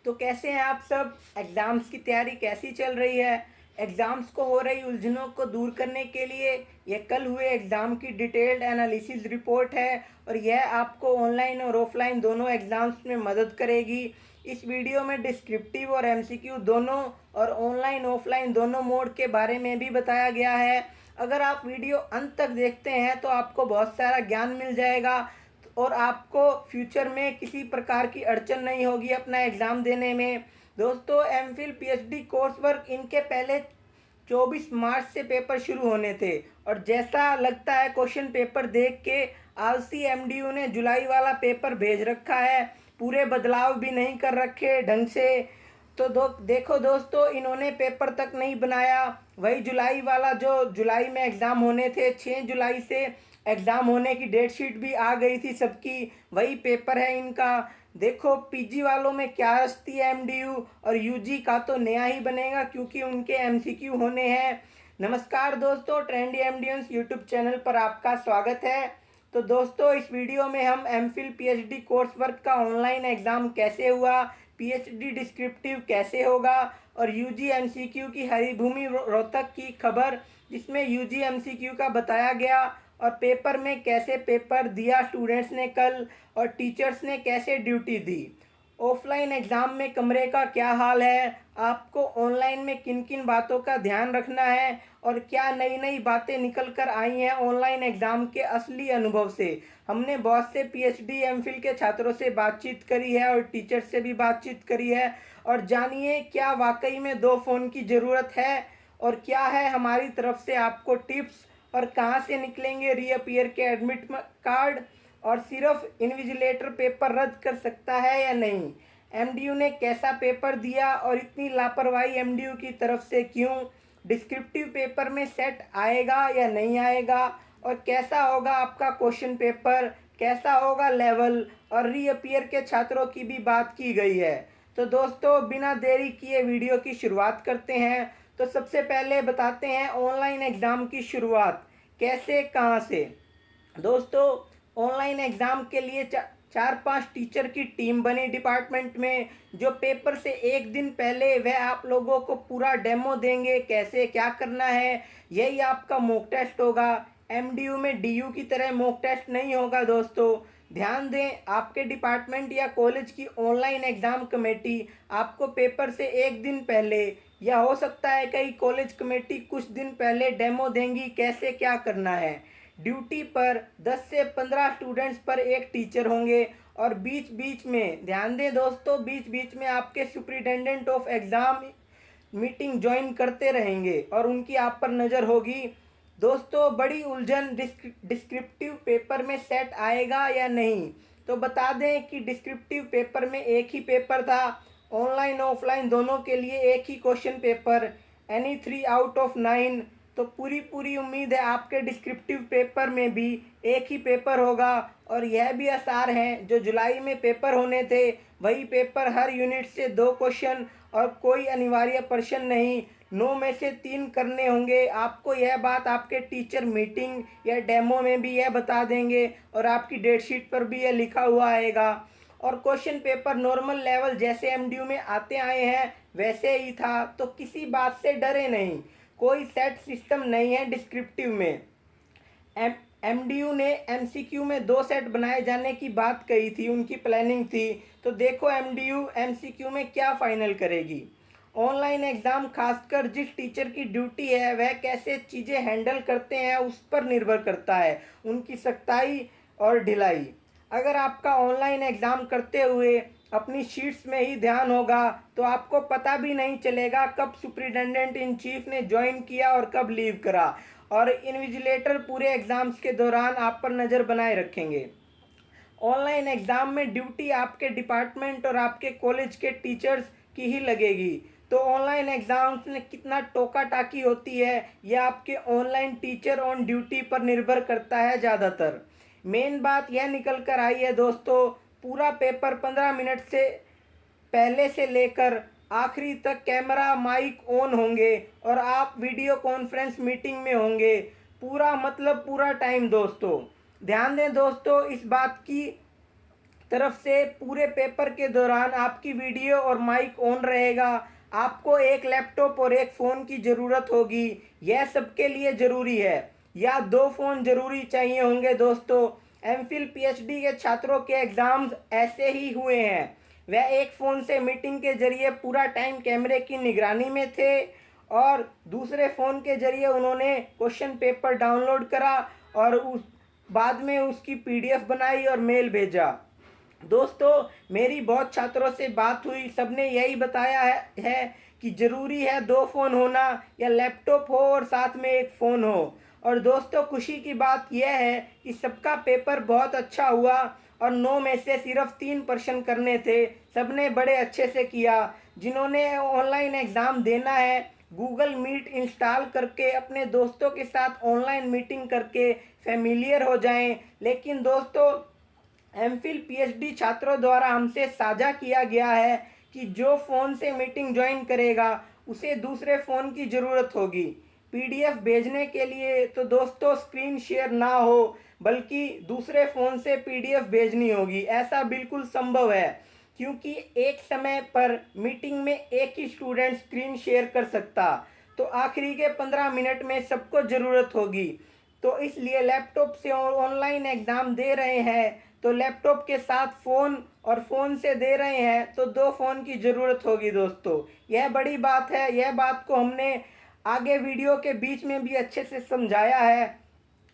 तो कैसे हैं आप सब। एग्ज़ाम्स की तैयारी कैसी चल रही है। एग्ज़ाम्स को हो रही उलझनों को दूर करने के लिए ये कल हुए एग्ज़ाम की डिटेल्ड एनालिसिस रिपोर्ट है और यह आपको ऑनलाइन और ऑफलाइन दोनों एग्ज़ाम्स में मदद करेगी। इस वीडियो में डिस्क्रिप्टिव और एमसीक्यू दोनों और ऑनलाइन ऑफलाइन दोनों मोड के बारे में भी बताया गया है। अगर आप वीडियो अंत तक देखते हैं तो आपको बहुत सारा ज्ञान मिल जाएगा और आपको फ्यूचर में किसी प्रकार की अड़चन नहीं होगी अपना एग्ज़ाम देने में। दोस्तों, एमफिल पीएचडी कोर्स वर्क इनके पहले 24 मार्च से पेपर शुरू होने थे और जैसा लगता है क्वेश्चन पेपर देख के आलसी एमडीयू ने जुलाई वाला पेपर भेज रखा है। पूरे बदलाव भी नहीं कर रखे ढंग से। तो देखो दोस्तों, इन्होंने पेपर तक नहीं बनाया। वही जुलाई वाला जो जुलाई में एग्ज़ाम होने थे, 6 जुलाई से एग्ज़ाम होने की डेट शीट भी आ गई थी सबकी, वही पेपर है इनका। देखो पीजी वालों में क्या हस्ती है एमडीयू, और यूजी का तो नया ही बनेगा क्योंकि उनके एमसीक्यू होने हैं। नमस्कार दोस्तों, ट्रेंडी एमडीएंस यूट्यूब चैनल पर आपका स्वागत है। तो दोस्तों, इस वीडियो में हम एमफिल पीएचडी कोर्स वर्क का ऑनलाइन एग्ज़ाम कैसे हुआ, पीएचडी डिस्क्रिप्टिव कैसे होगा और यूजी एमसीक्यू की हरिभूमि रोहतक की खबर जिसमें यूजी एमसीक्यू का बताया गया और पेपर में कैसे पेपर दिया स्टूडेंट्स ने कल और टीचर्स ने कैसे ड्यूटी दी। ऑफलाइन एग्ज़ाम में कमरे का क्या हाल है, आपको ऑनलाइन में किन किन बातों का ध्यान रखना है और क्या नई नई बातें निकल कर आई हैं ऑनलाइन एग्ज़ाम के असली अनुभव से। हमने बहुत से पीएचडी एमफिल के छात्रों से बातचीत करी है और टीचर से भी बातचीत करी है और जानिए क्या वाकई में 2 फ़ोन की ज़रूरत है और क्या है हमारी तरफ से आपको टिप्स और कहाँ से निकलेंगे रीअपियर के एडमिट कार्ड और सिर्फ इन्विजिलेटर पेपर रद्द कर सकता है या नहीं। एमडीयू ने कैसा पेपर दिया और इतनी लापरवाही एमडीयू की तरफ से क्यों। डिस्क्रिप्टिव पेपर में सेट आएगा या नहीं आएगा और कैसा होगा आपका क्वेश्चन पेपर, कैसा होगा लेवल, और रीअपियर के छात्रों की भी बात की गई है। तो दोस्तों, बिना देरी किए वीडियो की शुरुआत करते हैं। तो सबसे पहले बताते हैं ऑनलाइन एग्ज़ाम की शुरुआत कैसे कहाँ से। दोस्तों, ऑनलाइन एग्ज़ाम के लिए 4-5 टीचर की टीम बनी डिपार्टमेंट में जो पेपर से एक दिन पहले वह आप लोगों को पूरा डेमो देंगे कैसे क्या करना है। यही आपका मॉक टेस्ट होगा। एमडीयू में डीयू की तरह मॉक टेस्ट नहीं होगा दोस्तों। ध्यान दें, आपके डिपार्टमेंट या कॉलेज की ऑनलाइन एग्ज़ाम कमेटी आपको पेपर से एक दिन पहले या हो सकता है कई कॉलेज कमेटी कुछ दिन पहले डेमो देंगी कैसे क्या करना है। ड्यूटी पर 10 से 15 स्टूडेंट्स पर एक टीचर होंगे और बीच बीच में ध्यान दें दोस्तों, बीच बीच में आपके superintendent of exam meeting join करते रहेंगे और उनकी आप पर नज़र होगी। दोस्तों, बड़ी उलझन डिस्क्रिप्टिव पेपर में सेट आएगा या नहीं। तो बता दें कि डिस्क्रिप्टिव पेपर में एक ही पेपर था, ऑनलाइन ऑफलाइन दोनों के लिए एक ही question paper, any 3 out of 9। तो पूरी उम्मीद है आपके डिस्क्रिप्टिव पेपर में भी एक ही पेपर होगा और यह भी आसार हैं जो जुलाई में पेपर होने थे वही पेपर, हर यूनिट से 2 क्वेश्चन और कोई अनिवार्य प्रश्न नहीं। 9 में से 3 करने होंगे। आपको यह बात आपके टीचर मीटिंग या डेमो में भी यह बता देंगे और आपकी डेट शीट पर भी यह लिखा हुआ आएगा। और क्वेश्चन पेपर नॉर्मल लेवल जैसे एमडीयू में आते आए हैं वैसे ही था, तो किसी बात से डरे नहीं। कोई सेट सिस्टम नहीं है डिस्क्रिप्टिव में। एमडीयू ने एमसीक्यू में 2 सेट बनाए जाने की बात कही थी, उनकी प्लानिंग थी। तो देखो एमडीयू एमसीक्यू में क्या फाइनल करेगी। ऑनलाइन एग्ज़ाम खासकर जिस टीचर की ड्यूटी है वह कैसे चीज़ें हैंडल करते हैं उस पर निर्भर करता है, उनकी सख्ताई और ढिलाई। अगर आपका ऑनलाइन एग्ज़ाम करते हुए अपनी शीट्स में ही ध्यान होगा तो आपको पता भी नहीं चलेगा कब सुपरिटेंडेंट इन चीफ ने ज्वाइन किया और कब लीव करा, और इन्विजिलेटर पूरे एग्ज़ाम्स के दौरान आप पर नज़र बनाए रखेंगे। ऑनलाइन एग्ज़ाम में ड्यूटी आपके डिपार्टमेंट और आपके कॉलेज के टीचर्स की ही लगेगी। तो ऑनलाइन एग्ज़ाम्स में कितना टोका टाकी होती है यह आपके ऑनलाइन टीचर ऑन ड्यूटी पर निर्भर करता है ज़्यादातर। मेन बात यह निकल कर आई है दोस्तों, पूरा पेपर 15 मिनट से पहले से लेकर आखिरी तक कैमरा माइक ऑन होंगे और आप वीडियो कॉन्फ्रेंस मीटिंग में होंगे। पूरा मतलब पूरा टाइम दोस्तों। ध्यान दें दोस्तों इस बात की तरफ से पूरे पेपर के दौरान आपकी वीडियो और माइक ऑन रहेगा। आपको एक लैपटॉप और एक फ़ोन की ज़रूरत होगी, यह सबके लिए ज़रूरी है, या 2 फ़ोन ज़रूरी चाहिए होंगे दोस्तों। एमफिल पीएचडी के छात्रों के एग्ज़ाम्स ऐसे ही हुए हैं। वह एक फ़ोन से मीटिंग के ज़रिए पूरा टाइम कैमरे की निगरानी में थे और दूसरे फ़ोन के ज़रिए उन्होंने क्वेश्चन पेपर डाउनलोड करा और उस बाद में उसकी पीडीएफ बनाई और मेल भेजा। दोस्तों, मेरी बहुत छात्रों से बात हुई, सबने यही बताया है कि ज़रूरी है 2 फ़ोन होना, या लैपटॉप हो और साथ में एक फ़ोन हो। और दोस्तों, खुशी की बात यह है कि सबका पेपर बहुत अच्छा हुआ और 9 में से सिर्फ 3 प्रश्न करने थे, सबने बड़े अच्छे से किया। जिन्होंने ऑनलाइन एग्ज़ाम देना है, गूगल मीट इंस्टॉल करके अपने दोस्तों के साथ ऑनलाइन मीटिंग करके फेमिलियर हो जाएं। लेकिन दोस्तों, एमफिल पीएचडी छात्रों द्वारा हमसे साझा किया गया है कि जो फ़ोन से मीटिंग ज्वाइन करेगा उसे दूसरे फ़ोन की ज़रूरत होगी पीडीएफ भेजने के लिए। तो दोस्तों, स्क्रीन शेयर ना हो बल्कि दूसरे फ़ोन से पीडीएफ भेजनी होगी। ऐसा बिल्कुल संभव है, क्योंकि एक समय पर मीटिंग में एक ही स्टूडेंट स्क्रीन शेयर कर सकता, तो आखिरी के 15 मिनट में सबको ज़रूरत होगी। तो इसलिए लैपटॉप से ऑनलाइन एग्ज़ाम दे रहे हैं तो लैपटॉप के साथ फ़ोन, और फ़ोन से दे रहे हैं तो 2 फ़ोन की ज़रूरत होगी दोस्तों। यह बड़ी बात है। यह बात को हमने आगे वीडियो के बीच में भी अच्छे से समझाया है।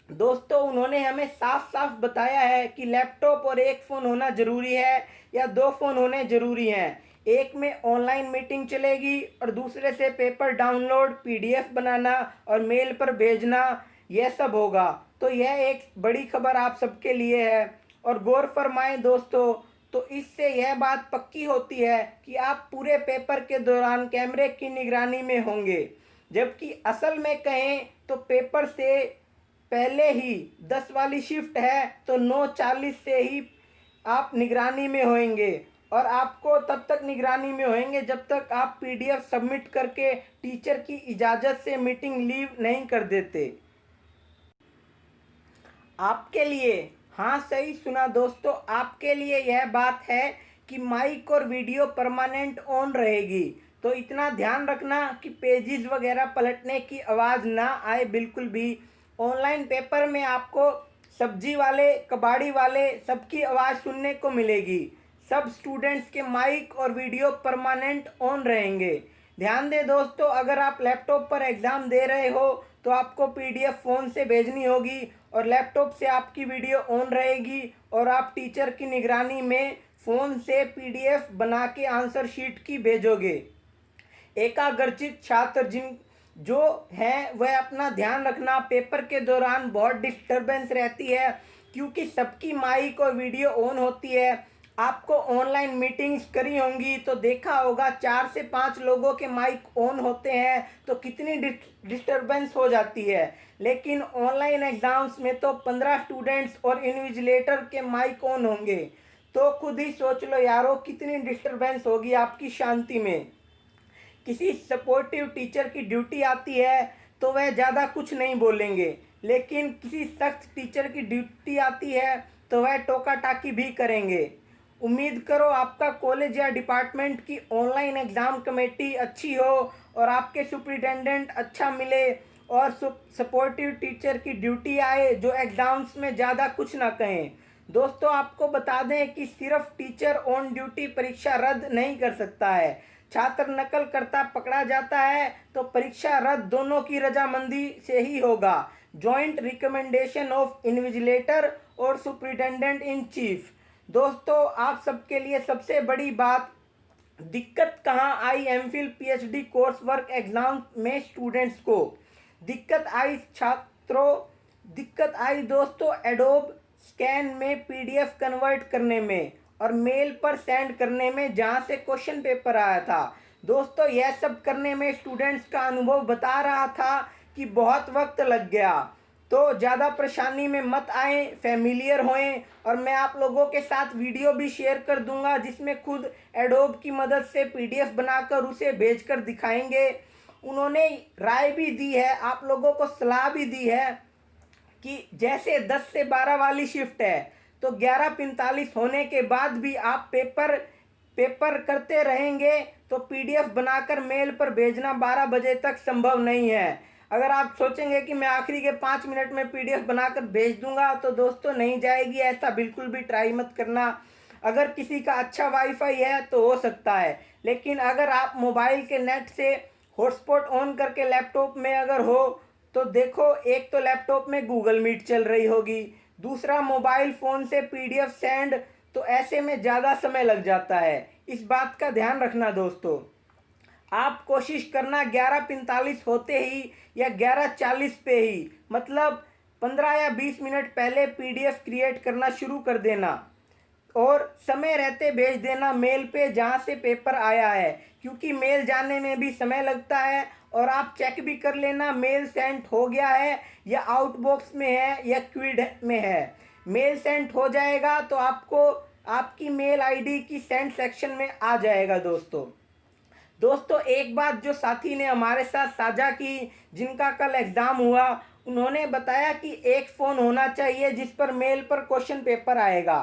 दोस्तों, उन्होंने हमें साफ साफ बताया है कि लैपटॉप और एक फ़ोन होना ज़रूरी है या 2 फ़ोन होने ज़रूरी हैं। एक में ऑनलाइन मीटिंग चलेगी और दूसरे से पेपर डाउनलोड, पीडीएफ बनाना और मेल पर भेजना, यह सब होगा। तो यह एक बड़ी खबर आप सबके लिए है। और गौर फरमाएं दोस्तों, तो इससे यह बात पक्की होती है कि आप पूरे पेपर के दौरान कैमरे की निगरानी में होंगे, जबकि असल में कहें तो पेपर से पहले ही 10 वाली शिफ्ट है तो 9:40 से ही आप निगरानी में होंगे, और आपको तब तक निगरानी में होंगे जब तक आप पीडीएफ सबमिट करके टीचर की इजाज़त से मीटिंग लीव नहीं कर देते। आपके लिए, हाँ सही सुना दोस्तों, आपके लिए यह बात है कि माइक और वीडियो परमानेंट ऑन रहेगी। तो इतना ध्यान रखना कि पेजेस वगैरह पलटने की आवाज़ ना आए बिल्कुल भी। ऑनलाइन पेपर में आपको सब्जी वाले, कबाड़ी वाले सबकी आवाज़ सुनने को मिलेगी। सब स्टूडेंट्स के माइक और वीडियो परमानेंट ऑन रहेंगे। ध्यान दें दोस्तों, अगर आप लैपटॉप पर एग्ज़ाम दे रहे हो तो आपको पीडीएफ फ़ोन से भेजनी होगी और लैपटॉप से आपकी वीडियो ऑन रहेगी, और आप टीचर की निगरानी में फ़ोन से पीडीएफ बना के आंसर शीट की भेजोगे। एकाग्रचित छात्र जो हैं वह अपना ध्यान रखना, पेपर के दौरान बहुत डिस्टरबेंस रहती है क्योंकि सबकी माइक और वीडियो ऑन होती है। आपको ऑनलाइन मीटिंग्स करी होंगी तो देखा होगा 4 से 5 लोगों के माइक ऑन होते हैं तो कितनी डिस्टरबेंस हो जाती है। लेकिन ऑनलाइन एग्ज़ाम्स में तो 15 स्टूडेंट्स और इन्विजिलेटर के माइक ऑन होंगे। तो खुद ही सोच लो यारो, कितनी डिस्टरबेंस होगी आपकी शांति में। किसी सपोर्टिव टीचर की ड्यूटी आती है तो वह ज़्यादा कुछ नहीं बोलेंगे, लेकिन किसी सख्त टीचर की ड्यूटी आती है तो वह टोका टाकी भी करेंगे। उम्मीद करो आपका कॉलेज या डिपार्टमेंट की ऑनलाइन एग्ज़ाम कमेटी अच्छी हो और आपके सुपरिटेंडेंट अच्छा मिले और सपोर्टिव टीचर की ड्यूटी आए जो एग्ज़ाम्स में ज़्यादा कुछ ना कहें। दोस्तों, आपको बता दें कि सिर्फ टीचर ऑन ड्यूटी परीक्षा रद्द नहीं कर सकता है। छात्र नकल करता पकड़ा जाता है तो परीक्षा रद्द दोनों की रजामंदी से ही होगा। जॉइंट रिकमेंडेशन ऑफ इन्विजिलेटर और सुपरिटेंडेंट इन चीफ। दोस्तों, आप सबके लिए सबसे बड़ी बात, दिक्कत कहाँ आई MPhil PhD course work exam में स्टूडेंट्स को दिक्कत आई छात्रों, दिक्कत आई दोस्तों एडोब स्कैन में पीडीएफ कन्वर्ट करने में और मेल पर सेंड करने में, जहाँ से क्वेश्चन पेपर आया था। दोस्तों, यह सब करने में स्टूडेंट्स का अनुभव बता रहा था कि बहुत वक्त लग गया। तो ज़्यादा परेशानी में मत आएँ, फेमिलियर होएं, और मैं आप लोगों के साथ वीडियो भी शेयर कर दूंगा जिसमें खुद एडोब की मदद से पीडीएफ बनाकर उसे भेजकर दिखाएंगे। उन्होंने राय भी दी है, आप लोगों को सलाह भी दी है कि जैसे 10 से 12 वाली शिफ्ट है तो 11:45 होने के बाद भी आप पेपर करते रहेंगे तो पीडीएफ बनाकर मेल पर भेजना 12 बजे तक संभव नहीं है। अगर आप सोचेंगे कि मैं आखिरी के 5 मिनट में पीडीएफ बनाकर भेज दूंगा तो दोस्तों नहीं जाएगी, ऐसा बिल्कुल भी ट्राई मत करना। अगर किसी का अच्छा वाईफाई है तो हो सकता है, लेकिन अगर आप मोबाइल के नेट से हॉटस्पॉट ऑन करके लैपटॉप में अगर हो तो देखो, एक तो लैपटॉप में गूगल मीट चल रही होगी, दूसरा मोबाइल फ़ोन से पीडीएफ सेंड, तो ऐसे में ज़्यादा समय लग जाता है। इस बात का ध्यान रखना दोस्तों। आप कोशिश करना 11:45 होते ही या 11:40 पे ही, मतलब 15 या 20 मिनट पहले पीडीएफ क्रिएट करना शुरू कर देना और समय रहते भेज देना मेल पे जहाँ से पेपर आया है, क्योंकि मेल जाने में भी समय लगता है। और आप चेक भी कर लेना मेल सेंड हो गया है या आउटबॉक्स में है या क्विड में है। मेल सेंड हो जाएगा तो आपको आपकी मेल आईडी की सेंड सेक्शन में आ जाएगा दोस्तों एक बात जो साथी ने हमारे साथ साझा की, जिनका कल एग्ज़ाम हुआ, उन्होंने बताया कि एक फ़ोन होना चाहिए जिस पर मेल पर क्वेश्चन पेपर आएगा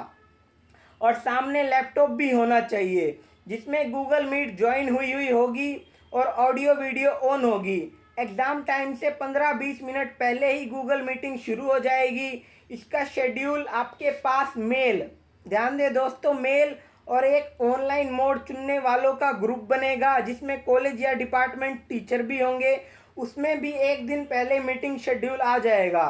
और सामने लैपटॉप भी होना चाहिए जिसमें गूगल मीट ज्वाइन हुई होगी और ऑडियो वीडियो ऑन होगी। एग्ज़ाम टाइम से 15-20 मिनट पहले ही गूगल मीटिंग शुरू हो जाएगी। इसका शेड्यूल आपके पास मेल, ध्यान दें दोस्तों, मेल और एक ऑनलाइन मोड चुनने वालों का ग्रुप बनेगा जिसमें कॉलेज या डिपार्टमेंट टीचर भी होंगे। उसमें भी एक दिन पहले मीटिंग शेड्यूल आ जाएगा।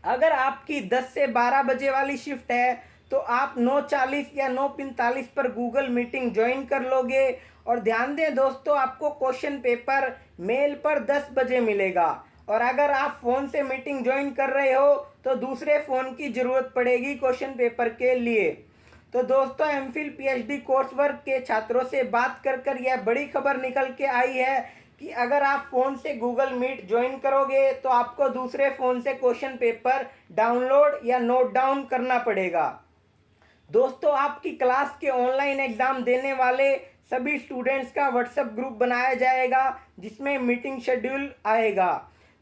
अगर आपकी 10 से 12 बजे वाली शिफ्ट है तो आप 9:40 या 9:45 पर गूगल मीटिंग ज्वाइन कर लोगे। और ध्यान दें दोस्तों, आपको क्वेश्चन पेपर मेल पर 10 बजे मिलेगा और अगर आप फ़ोन से मीटिंग ज्वाइन कर रहे हो तो दूसरे फ़ोन की ज़रूरत पड़ेगी क्वेश्चन पेपर के लिए। तो दोस्तों एमफिल पीएचडी कोर्स वर्क के छात्रों से बात कर यह बड़ी खबर निकल के आई है कि अगर आप फ़ोन से गूगल मीट ज्वाइन करोगे तो आपको दूसरे फ़ोन से क्वेश्चन पेपर डाउनलोड या नोट डाउन करना पड़ेगा। दोस्तों आपकी क्लास के ऑनलाइन एग्ज़ाम देने वाले सभी स्टूडेंट्स का व्हाट्सएप ग्रुप बनाया जाएगा जिसमें मीटिंग शेड्यूल आएगा।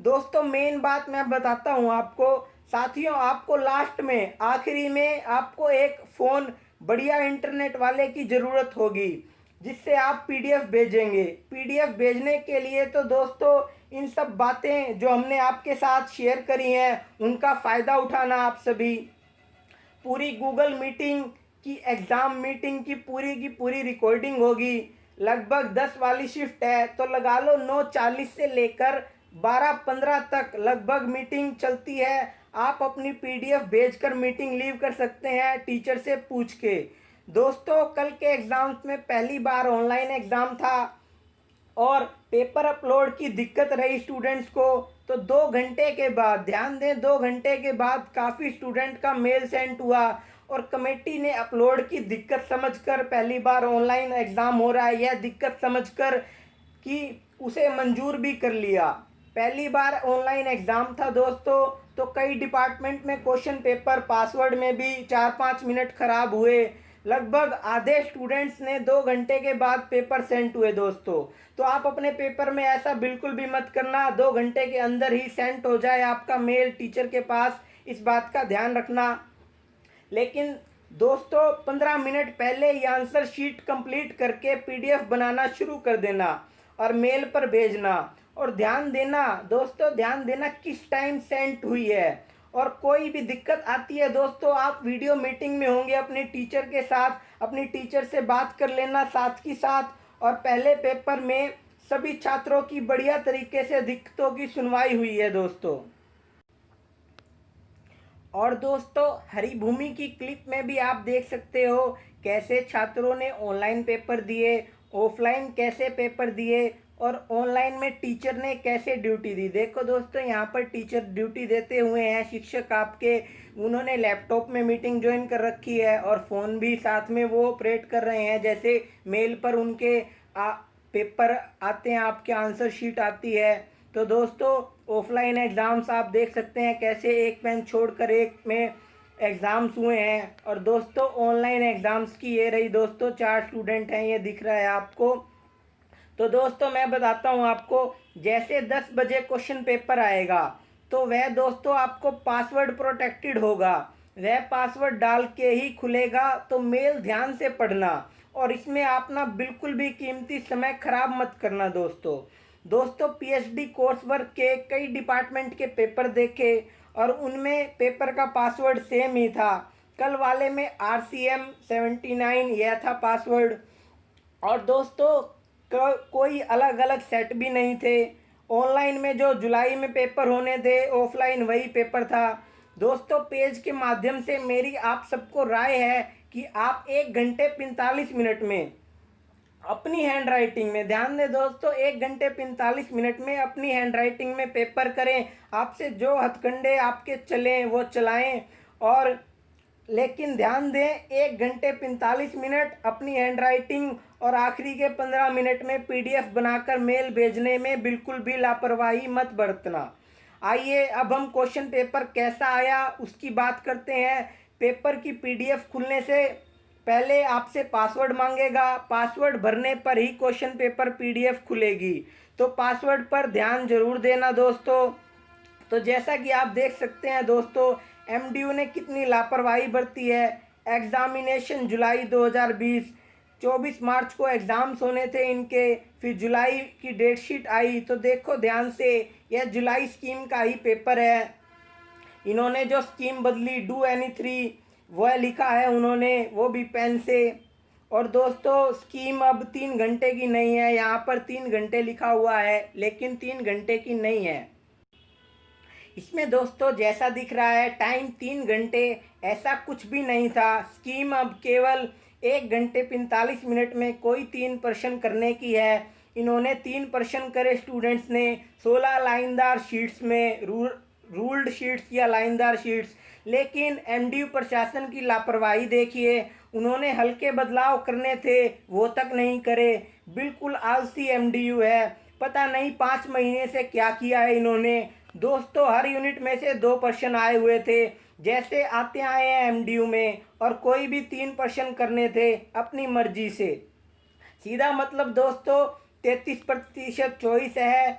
दोस्तों मेन बात मैं बताता हूँ आपको साथियों, आपको लास्ट में आखिरी में आपको एक फ़ोन बढ़िया इंटरनेट वाले की ज़रूरत होगी जिससे आप पीडीएफ भेजेंगे। पीडीएफ भेजने के लिए तो दोस्तों इन सब बातें जो हमने आपके साथ शेयर करी हैं उनका फ़ायदा उठाना आप सभी। पूरी गूगल मीटिंग की एग्ज़ाम मीटिंग की पूरी रिकॉर्डिंग होगी। लगभग 10 वाली शिफ्ट है तो लगा लो 9:40 से लेकर 12:15 तक लगभग मीटिंग चलती है। आप अपनी पीडीएफ भेजकर मीटिंग लीव कर सकते हैं टीचर से पूछ के। दोस्तों कल के एग्ज़ाम्स में पहली बार ऑनलाइन एग्ज़ाम था और पेपर अपलोड की दिक्कत रही स्टूडेंट्स को, तो 2 घंटे के बाद, ध्यान दें 2 घंटे के बाद काफ़ी स्टूडेंट का मेल सेंड हुआ और कमेटी ने अपलोड की दिक्कत समझकर, पहली बार ऑनलाइन एग्ज़ाम हो रहा है यह दिक्कत समझकर कि उसे मंजूर भी कर लिया। पहली बार ऑनलाइन एग्ज़ाम था दोस्तों, तो कई डिपार्टमेंट में क्वेश्चन पेपर पासवर्ड में भी 4-5 मिनट ख़राब हुए। लगभग आधे स्टूडेंट्स ने 2 घंटे के बाद पेपर सेंड हुए दोस्तों। तो आप अपने पेपर में ऐसा बिल्कुल भी मत करना, 2 घंटे के अंदर ही सेंड हो जाए आपका मेल टीचर के पास, इस बात का ध्यान रखना। लेकिन दोस्तों 15 मिनट पहले ये आंसर शीट कंप्लीट करके पीडीएफ बनाना शुरू कर देना और मेल पर भेजना। और ध्यान देना दोस्तों, ध्यान देना किस टाइम सेंड हुई है। और कोई भी दिक्कत आती है दोस्तों, आप वीडियो मीटिंग में होंगे अपने टीचर के साथ, अपनी टीचर से बात कर लेना साथ ही साथ। और पहले पेपर में सभी छात्रों की बढ़िया तरीके से दिक्कतों की सुनवाई हुई है दोस्तों। और दोस्तों हरी भूमि की क्लिप में भी आप देख सकते हो कैसे छात्रों ने ऑनलाइन पेपर दिए, ऑफलाइन कैसे पेपर दिए और ऑनलाइन में टीचर ने कैसे ड्यूटी दी। देखो दोस्तों यहाँ पर टीचर ड्यूटी देते हुए हैं, शिक्षक आपके, उन्होंने लैपटॉप में मीटिंग ज्वाइन कर रखी है और फ़ोन भी साथ में वो ऑपरेट कर रहे हैं। जैसे मेल पर उनके पेपर आते हैं, आपके आंसर शीट आती है। तो दोस्तों ऑफलाइन एग्ज़ाम्स आप देख सकते हैं कैसे एक पेन छोड़कर एक में एग्ज़ाम्स हुए हैं। और दोस्तों ऑनलाइन एग्ज़ाम्स की ये रही दोस्तों, 4 स्टूडेंट हैं, ये दिख रहा है आपको। तो दोस्तों मैं बताता हूँ आपको, जैसे 10 बजे क्वेश्चन पेपर आएगा तो वह दोस्तों आपको पासवर्ड प्रोटेक्टेड होगा। वह पासवर्ड डाल के ही खुलेगा, तो मेल ध्यान से पढ़ना और इसमें आप ना बिल्कुल भी कीमती समय खराब मत करना दोस्तों पीएचडी कोर्स वर्क के कई डिपार्टमेंट के पेपर देखे और उनमें पेपर का पासवर्ड सेम ही था। कल वाले में RCM79 यह था पासवर्ड। और दोस्तों कोई अलग अलग सेट भी नहीं थे। ऑनलाइन में जो जुलाई में पेपर होने थे, ऑफलाइन वही पेपर था। दोस्तों पेज के माध्यम से मेरी आप सबको राय है कि आप 1 घंटे 45 मिनट में अपनी हैंड राइटिंग में, ध्यान दें दोस्तों, 1 घंटे 45 मिनट में अपनी हैंड राइटिंग में पेपर करें। आपसे जो हथकंडे आपके चलें वो चलाएं, और लेकिन ध्यान दें 1 घंटे 45 मिनट अपनी हैंड राइटिंग और आखिरी के 15 मिनट में PDF बनाकर मेल भेजने में बिल्कुल भी लापरवाही मत बरतना। आइए अब हम क्वेश्चन पेपर कैसा आया उसकी बात करते हैं। पेपर की PDF खुलने से पहले आपसे पासवर्ड मांगेगा। पासवर्ड भरने पर ही क्वेश्चन पेपर PDF खुलेगी, तो पासवर्ड पर ध्यान जरूर देना दोस्तों। तो जैसा कि आप देख सकते हैं दोस्तों, MDU ने कितनी लापरवाही बरती है। एग्जामिनेशन जुलाई 2020, 24 मार्च को एग्ज़ाम्स होने थे इनके, फिर जुलाई की डेट शीट आई, तो देखो ध्यान से, यह जुलाई स्कीम का ही पेपर है। इन्होंने जो स्कीम बदली डू एनी 3 वह लिखा है उन्होंने, वो भी पेन से। और दोस्तों स्कीम अब 3 घंटे की नहीं है, यहाँ पर 3 घंटे लिखा हुआ है लेकिन 3 घंटे की नहीं है। इसमें दोस्तों जैसा दिख रहा है टाइम 3 घंटे, ऐसा कुछ भी नहीं था। स्कीम अब केवल 1 घंटे 45 मिनट में कोई 3 प्रश्न करने की है। इन्होंने 3 प्रश्न करे स्टूडेंट्स ने 16 लाइनदार शीट्स में, रूल्ड शीट्स या लाइनदार शीट्स। लेकिन MDU प्रशासन की लापरवाही देखिए, उन्होंने हल्के बदलाव करने थे वो तक नहीं करे। बिल्कुल आलसी MDU है, पता नहीं 5 महीने से क्या किया है इन्होंने। दोस्तों हर यूनिट में से 2 प्रश्न आए हुए थे, जैसे आते आए हैं MDU में, और कोई भी 3 प्रश्न करने थे अपनी मर्जी से। सीधा मतलब दोस्तों 33% चॉइस है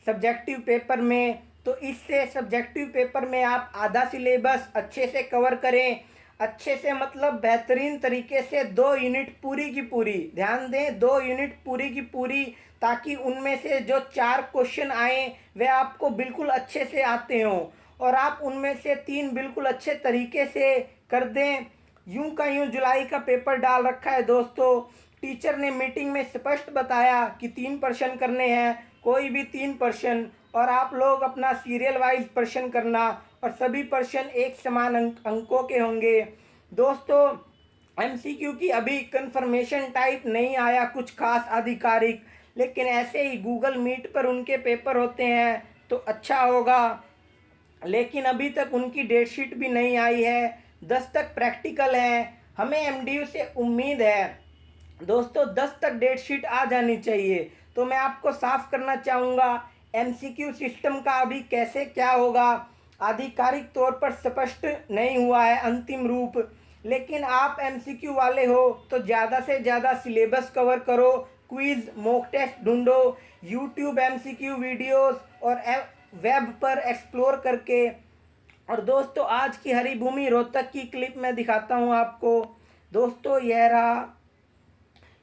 सब्जेक्टिव पेपर में, तो इससे सब्जेक्टिव पेपर में आप आधा सिलेबस अच्छे से कवर करें। अच्छे से मतलब बेहतरीन तरीके से 2 यूनिट पूरी की पूरी, ध्यान दें 2 यूनिट पूरी की पूरी, ताकि उनमें से जो 4 क्वेश्चन आए वे आपको बिल्कुल अच्छे से आते हों और आप उनमें से 3 बिल्कुल अच्छे तरीके से कर दें। यूं का यूं जुलाई का पेपर डाल रखा है दोस्तों। टीचर ने मीटिंग में स्पष्ट बताया कि 3 प्रश्न करने हैं, कोई भी 3 प्रश्न, और आप लोग अपना सीरियल वाइज प्रश्न करना, और सभी प्रश्न एक समान अंकों के होंगे। दोस्तों MCQ की अभी कंफर्मेशन टाइप नहीं आया कुछ खास आधिकारिक, लेकिन ऐसे ही गूगल मीट पर उनके पेपर होते हैं तो अच्छा होगा। लेकिन अभी तक उनकी डेट शीट भी नहीं आई है। 10 तक प्रैक्टिकल है। हमें MDU से उम्मीद है दोस्तों 10 तक डेट शीट आ जानी चाहिए। तो मैं आपको साफ करना चाहूँगा MCQ सिस्टम का अभी कैसे क्या होगा आधिकारिक तौर पर स्पष्ट नहीं हुआ है अंतिम रूप। लेकिन आप MCQ वाले हो तो ज़्यादा से ज़्यादा सिलेबस कवर करो, क्विज़ मॉक टेस्ट ढूंढो, YouTube MCQ वीडियोस और वेब पर एक्सप्लोर करके। और दोस्तों आज की हरी भूमि रोहतक की क्लिप मैं दिखाता हूँ आपको। दोस्तों यह रहा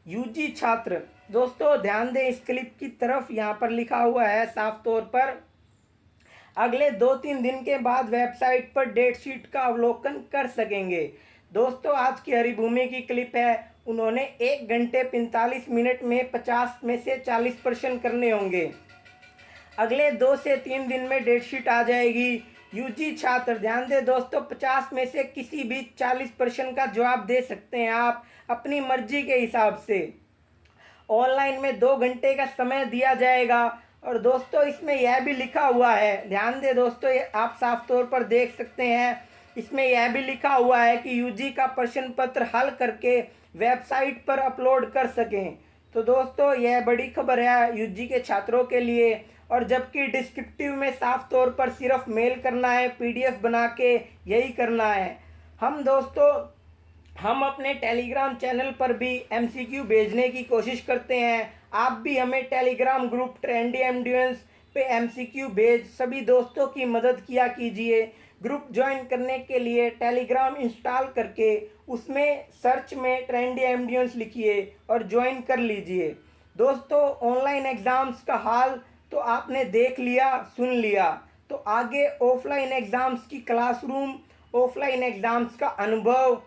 UG छात्र। दोस्तों ध्यान दें इस क्लिप की तरफ, यहाँ पर लिखा हुआ है साफ तौर पर, अगले 2-3 दिन के बाद वेबसाइट पर डेट शीट का अवलोकन कर सकेंगे। दोस्तों आज की हरी भूमि की क्लिप है, उन्होंने 1 घंटे 45 मिनट में 50 में से 40 प्रश्न करने होंगे। अगले 2 से 3 दिन में डेट शीट आ जाएगी। UG छात्र ध्यान दें दोस्तों, 50 में से किसी भी 40 प्रश्न का जवाब दे सकते हैं आप अपनी मर्जी के हिसाब से। ऑनलाइन में 2 घंटे का समय दिया जाएगा। और दोस्तों इसमें यह भी लिखा हुआ है, ध्यान दें दोस्तों, ये आप साफ तौर पर देख सकते हैं, इसमें यह भी लिखा हुआ है कि UG का प्रश्न पत्र हल करके वेबसाइट पर अपलोड कर सकें। तो दोस्तों यह बड़ी खबर है UG के छात्रों के लिए। और जबकि डिस्क्रिप्टिव में साफ तौर पर सिर्फ मेल करना है, PDF बना के यही करना है। हम अपने टेलीग्राम चैनल पर भी MCQ भेजने की कोशिश करते हैं। आप भी हमें टेलीग्राम ग्रुप ट्रेंडी MDUs पे MCQ भेज सभी दोस्तों की मदद किया कीजिए। ग्रुप ज्वाइन करने के लिए टेलीग्राम इंस्टॉल करके उसमें सर्च में ट्रेंडी एमडीएंस लिखिए और ज्वाइन कर लीजिए। दोस्तों, ऑनलाइन एग्ज़ाम्स का हाल तो आपने देख लिया, सुन लिया। तो आगे ऑफलाइन एग्ज़ाम्स की क्लासरूम, ऑफलाइन एग्ज़ाम्स का अनुभव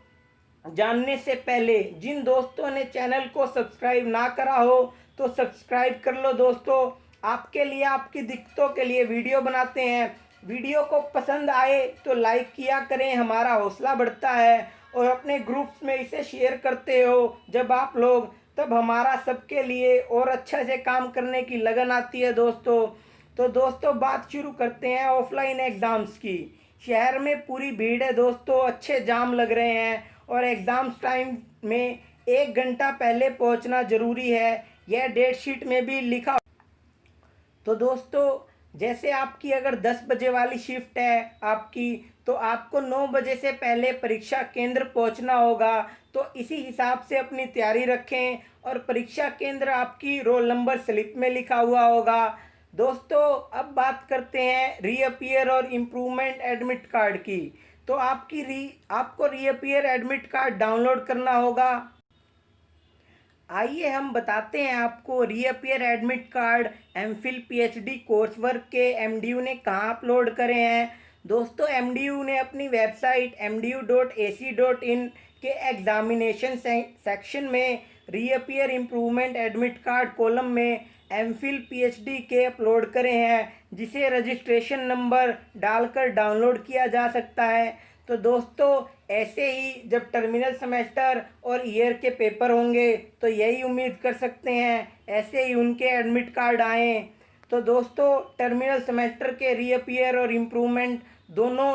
जानने से पहले जिन दोस्तों ने चैनल को सब्सक्राइब ना करा हो तो सब्सक्राइब कर लो। दोस्तों, आपके लिए, आपकी दिक्कतों के लिए वीडियो बनाते हैं। वीडियो को पसंद आए तो लाइक किया करें, हमारा हौसला बढ़ता है। और अपने ग्रुप्स में इसे शेयर करते हो जब आप लोग, तब हमारा सबके लिए और अच्छे से काम करने की लगन आती है। दोस्तों, तो दोस्तों बात शुरू करते हैं ऑफलाइन एग्ज़ाम्स की। शहर में पूरी भीड़ है दोस्तों, अच्छे जाम लग रहे हैं और एग्ज़ाम्स टाइम में 1 घंटा पहले पहुंचना ज़रूरी है, यह डेट शीट में भी लिखा। तो दोस्तों, जैसे आपकी अगर 10 बजे वाली शिफ्ट है आपकी, तो आपको 9 बजे से पहले परीक्षा केंद्र पहुंचना होगा। तो इसी हिसाब से अपनी तैयारी रखें और परीक्षा केंद्र आपकी रोल नंबर स्लिप में लिखा हुआ होगा। दोस्तों, अब बात करते हैं रीअपियर और इम्प्रूवमेंट एडमिट कार्ड की। तो आपको रीअपियर एडमिट कार्ड डाउनलोड करना होगा। आइए हम बताते हैं आपको reappear admit card MPhil PhD course work के एमडीयू ने कहाँ अपलोड करे हैं। दोस्तों, एमडीयू ने अपनी वेबसाइट mdu.ac.in के एग्जामिनेशन सेक्शन में reappear improvement admit card column में एमफिल पीएचडी के अपलोड करे हैं, जिसे रजिस्ट्रेशन नंबर डालकर डाउनलोड किया जा सकता है। तो दोस्तों, ऐसे ही जब टर्मिनल सेमेस्टर और ईयर के पेपर होंगे तो यही उम्मीद कर सकते हैं, ऐसे ही उनके एडमिट कार्ड आए। तो दोस्तों, टर्मिनल सेमेस्टर के रीअपियर और इम्प्रूवमेंट दोनों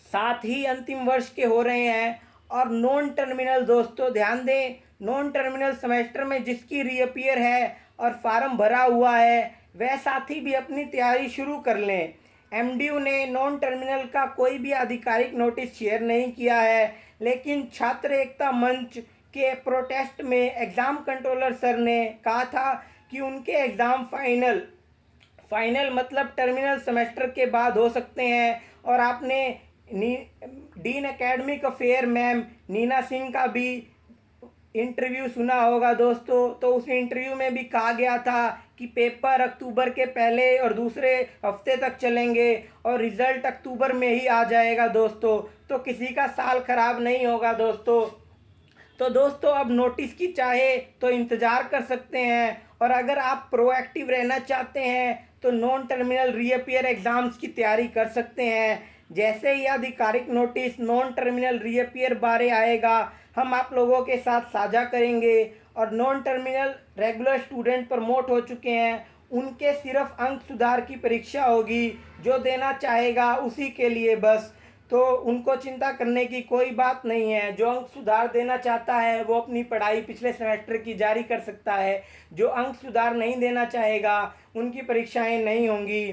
साथ ही अंतिम वर्ष के हो रहे हैं। और नॉन टर्मिनल, दोस्तों ध्यान दें, नॉन टर्मिनल सेमेस्टर में जिसकी रीअपियर है और फार्म भरा हुआ है, वह साथी भी अपनी तैयारी शुरू कर लें। एमडीयू ने नॉन टर्मिनल का कोई भी आधिकारिक नोटिस शेयर नहीं किया है, लेकिन छात्र एकता मंच के प्रोटेस्ट में एग्ज़ाम कंट्रोलर सर ने कहा था कि उनके एग्ज़ाम फाइनल मतलब टर्मिनल सेमेस्टर के बाद हो सकते हैं। और आपने dean academic affair ma'am Neena Singh का भी इंटरव्यू सुना होगा दोस्तों। तो उस इंटरव्यू में भी कहा गया था कि पेपर अक्टूबर के पहले और दूसरे हफ्ते तक चलेंगे और रिज़ल्ट अक्टूबर में ही आ जाएगा दोस्तों। तो किसी का साल खराब नहीं होगा दोस्तों। तो दोस्तों, अब नोटिस की चाहे तो इंतज़ार कर सकते हैं। और अगर आप प्रोएक्टिव रहना चाहते हैं तो नॉन टर्मिनल रीअपियर एग्ज़ाम्स की तैयारी कर सकते हैं। जैसे ही आधिकारिक नोटिस नॉन टर्मिनल रीअपियर बारे आएगा, हम आप लोगों के साथ साझा करेंगे। और non terminal regular student promote हो चुके हैं, उनके सिर्फ अंक सुधार की परीक्षा होगी, जो देना चाहेगा उसी के लिए बस। तो उनको चिंता करने की कोई बात नहीं है। जो अंक सुधार देना चाहता है वो अपनी पढ़ाई पिछले सेमेस्टर की जारी कर सकता है। जो अंक सुधार नहीं देना चाहेगा, उनकी परीक्षाएं नहीं होंगी।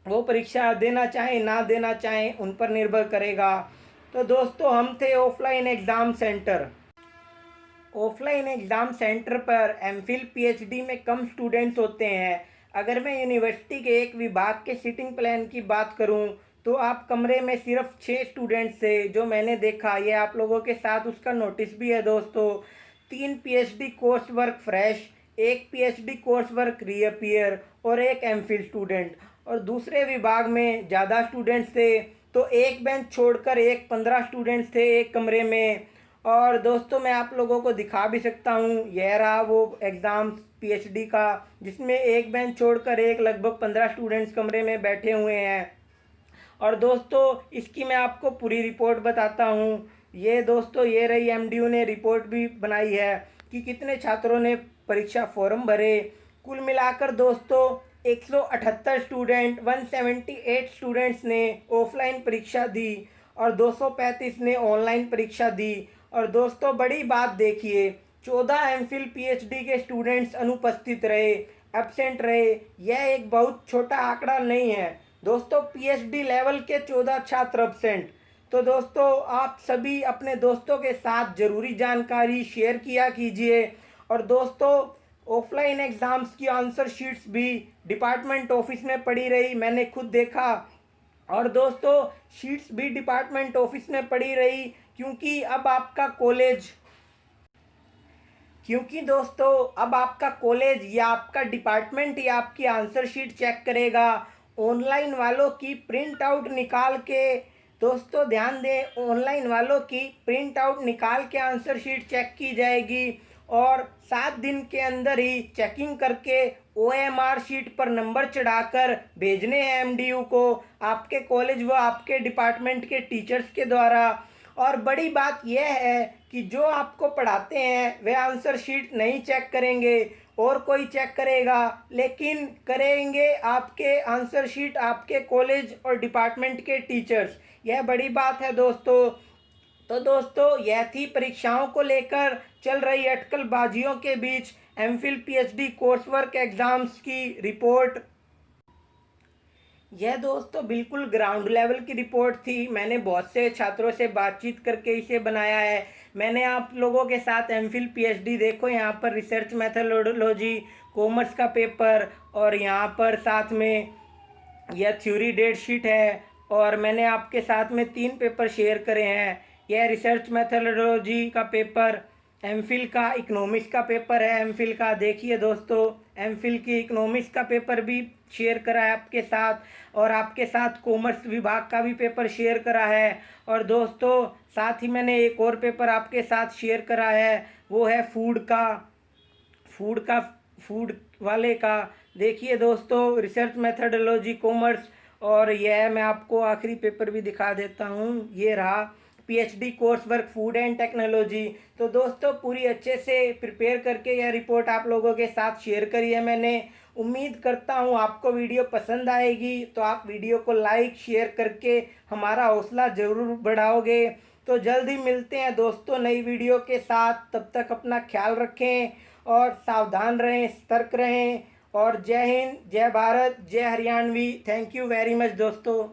वो परीक्षा देना चाहें ना देना चाहें, उन पर निर्भर करेगा। तो दोस्तों, हम थे offline exam centre. Offline exam centre पर एमफिल पीएचडी में कम स्टूडेंट्स होते हैं। अगर मैं यूनिवर्सिटी के एक विभाग के सीटिंग प्लान की बात करूं तो आप कमरे में सिर्फ 6 स्टूडेंट्स थे जो मैंने देखा। ये आप लोगों के साथ उसका नोटिस भी है दोस्तों। 3 PhD course work fresh, 1 PhD course work reappear और 1 एमफिल स्टूडेंट। और दूसरे विभाग में ज़्यादा स्टूडेंट्स थे, तो एक बेंच छोड़कर 15 स्टूडेंट्स थे एक कमरे में। और दोस्तों, मैं आप लोगों को दिखा भी सकता हूँ, यह रहा वो एग्ज़ाम पीएचडी का, जिसमें एक बेंच छोड़कर लगभग 15 स्टूडेंट्स कमरे में बैठे हुए हैं। और दोस्तों, इसकी मैं आपको पूरी रिपोर्ट बताता हूँ। ये दोस्तों, ये रही, एमडीयू ने रिपोर्ट भी बनाई है कि कितने छात्रों ने परीक्षा फॉर्म भरे। कुल मिलाकर दोस्तों 178 स्टूडेंट, 178 स्टूडेंट्स ने ऑफलाइन परीक्षा दी और 235 ने ऑनलाइन परीक्षा दी। और दोस्तों, बड़ी बात देखिए, 14 एमफिल पीएचडी के स्टूडेंट्स अनुपस्थित रहे, एब्सेंट रहे। यह एक बहुत छोटा आंकड़ा नहीं है दोस्तों। पीएचडी लेवल के 14 छात्र एब्सेंट। तो दोस्तों, आप सभी अपने दोस्तों के साथ ज़रूरी जानकारी शेयर किया कीजिए। और दोस्तों, ऑफलाइन एग्ज़ाम्स की आंसर शीट्स भी डिपार्टमेंट ऑफिस में पड़ी रही, मैंने खुद देखा। और दोस्तों शीट्स भी डिपार्टमेंट ऑफिस में पड़ी रही, क्योंकि अब आपका कॉलेज क्योंकि दोस्तों अब आपका कॉलेज या आपका डिपार्टमेंट या आपकी आंसर शीट चेक करेगा। ऑनलाइन वालों की प्रिंट आउट निकाल के, दोस्तों ध्यान दें, ऑनलाइन वालों की प्रिंट आउट निकाल के आंसर शीट चेक की जाएगी और 7 दिन के अंदर ही चेकिंग करके OMR शीट पर नंबर चढ़ाकर भेजने हैं MDU को, आपके कॉलेज व आपके डिपार्टमेंट के टीचर्स के द्वारा। और बड़ी बात यह है कि जो आपको पढ़ाते हैं वे आंसर शीट नहीं चेक करेंगे, और कोई चेक करेगा, लेकिन करेंगे आपके आंसर शीट आपके कॉलेज और डिपार्टमेंट के टीचर्स। यह बड़ी बात है दोस्तों। तो दोस्तों यह थी परीक्षाओं को लेकर चल रही अटकलबाजियों के बीच MPhil PhD course work exams की रिपोर्ट। यह दोस्तों बिल्कुल ग्राउंड लेवल की रिपोर्ट थी। मैंने बहुत से छात्रों से बातचीत करके इसे बनाया है। मैंने आप लोगों के साथ MPhil PhD, देखो यहाँ पर रिसर्च मेथोडोलॉजी कॉमर्स का पेपर, और यहाँ पर साथ में यह थ्योरी डेट शीट है, और मैंने आपके साथ में 3 पेपर शेयर करे हैं। यह रिसर्च मेथोडोलॉजी का पेपर, MPhil का इकोनॉमिक्स का पेपर है। MPhil का देखिए दोस्तों, MPhil की इकोनॉमिक्स का पेपर भी शेयर करा है आपके साथ, और आपके साथ कॉमर्स विभाग का भी पेपर शेयर करा है। और दोस्तों साथ ही मैंने एक और पेपर आपके साथ शेयर करा है, वो है फूड वाले का। देखिए दोस्तों, रिसर्च मेथोडोलॉजी कॉमर्स, और यह मैं आपको आखिरी पेपर भी दिखा देता हूँ, ये रहा PhD course work food and technology. तो दोस्तों पूरी अच्छे से प्रिपेयर करके यह रिपोर्ट आप लोगों के साथ शेयर करी है मैंने। उम्मीद करता हूँ आपको वीडियो पसंद आएगी, तो आप वीडियो को लाइक शेयर करके हमारा हौसला ज़रूर बढ़ाओगे। तो जल्द ही मिलते हैं दोस्तों नई वीडियो के साथ। तब तक अपना ख्याल रखें और सावधान रहें, सतर्क रहें। और जय हिंद, जय भारत, जय Haryanvi. Thank you very much दोस्तों।